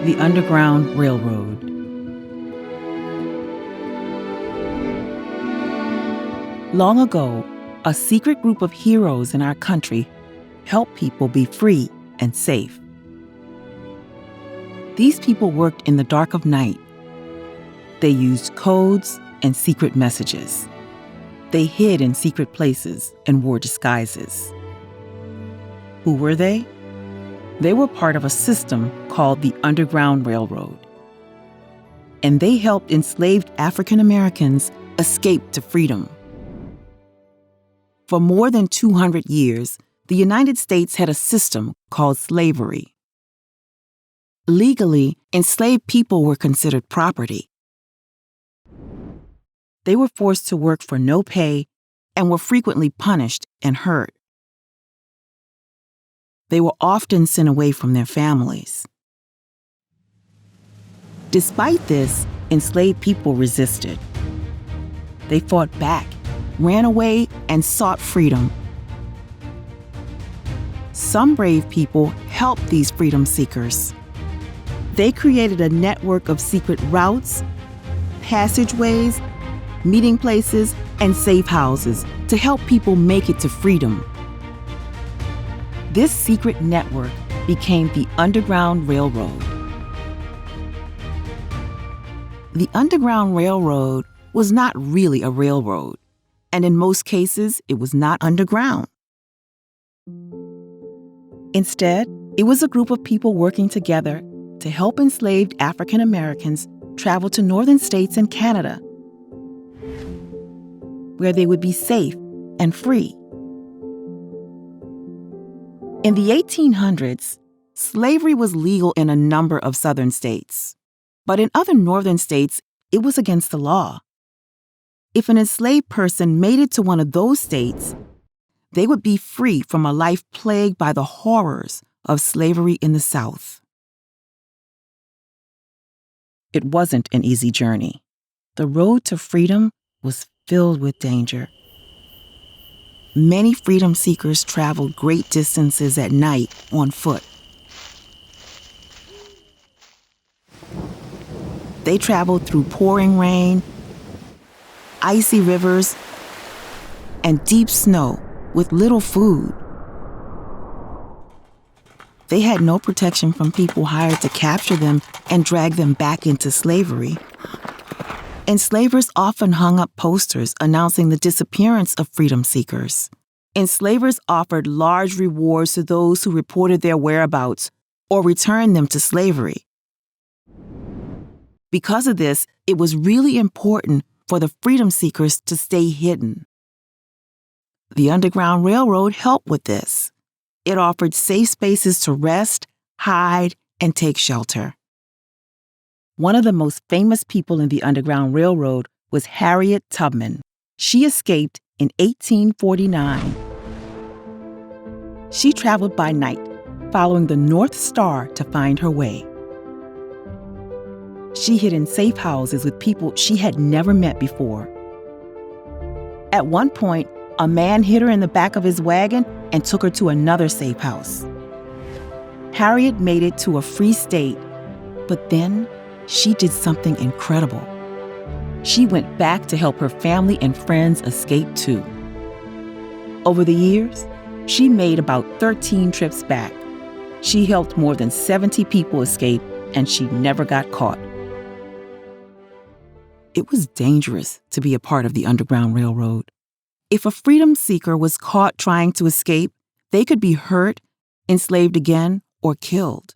The Underground Railroad. Long ago, a secret group of heroes in our country helped people be free and safe. These people worked in the dark of night. They used codes and secret messages. They hid in secret places and wore disguises. Who were they? They were part of a system called the Underground Railroad. And they helped enslaved African Americans escape to freedom. For more than 200 years, the United States had a system called slavery. Legally, enslaved people were considered property. They were forced to work for no pay and were frequently punished and hurt. They were often sent away from their families. Despite this, enslaved people resisted. They fought back, ran away, and sought freedom. Some brave people helped these freedom seekers. They created a network of secret routes, passageways, meeting places, and safe houses to help people make it to freedom. This secret network became the Underground Railroad. The Underground Railroad was not really a railroad, and in most cases, it was not underground. Instead, it was a group of people working together to help enslaved African Americans travel to northern states and Canada, where they would be safe and free. In the 1800s, slavery was legal in a number of southern states, but in other northern states, it was against the law. If an enslaved person made it to one of those states, they would be free from a life plagued by the horrors of slavery in the South. It wasn't an easy journey. The road to freedom was filled with danger. Many freedom seekers traveled great distances at night on foot. They traveled through pouring rain, icy rivers, and deep snow with little food. They had no protection from people hired to capture them and drag them back into slavery. Enslavers often hung up posters announcing the disappearance of freedom seekers. Enslavers offered large rewards to those who reported their whereabouts or returned them to slavery. Because of this, it was really important for the freedom seekers to stay hidden. The Underground Railroad helped with this. It offered safe spaces to rest, hide, and take shelter. One of the most famous people in the Underground Railroad was Harriet Tubman. She escaped in 1849. She traveled by night, following the North Star to find her way. She hid in safe houses with people she had never met before. At one point, a man hid her in the back of his wagon and took her to another safe house. Harriet made it to a free state, but then she did something incredible. She went back to help her family and friends escape too. Over the years, she made about 13 trips back. She helped more than 70 people escape, and she never got caught. It was dangerous to be a part of the Underground Railroad. If a freedom seeker was caught trying to escape, they could be hurt, enslaved again, or killed.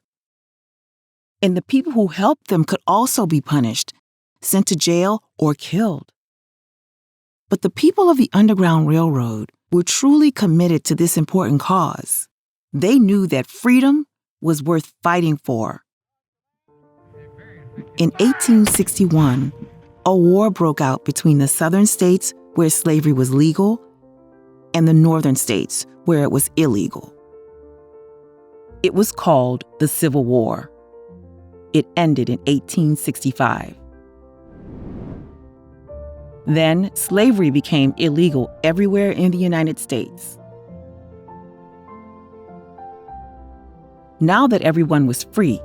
And the people who helped them could also be punished, sent to jail, or killed. But the people of the Underground Railroad were truly committed to this important cause. They knew that freedom was worth fighting for. In 1861, a war broke out between the southern states, where slavery was legal, and the northern states, where it was illegal. It was called the Civil War. It ended in 1865. Then, slavery became illegal everywhere in the United States. Now that everyone was free,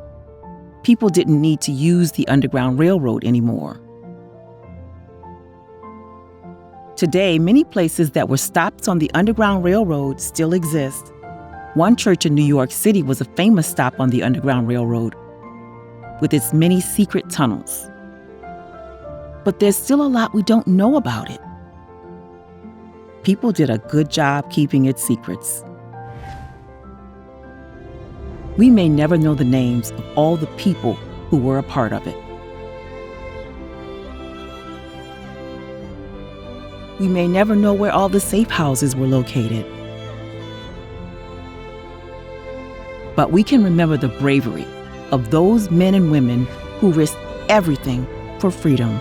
people didn't need to use the Underground Railroad anymore. Today, many places that were stops on the Underground Railroad still exist. One church in New York City was a famous stop on the Underground Railroad, with its many secret tunnels. But there's still a lot we don't know about it. People did a good job keeping its secrets. We may never know the names of all the people who were a part of it. We may never know where all the safe houses were located. But we can remember the bravery of those men and women who risked everything for freedom.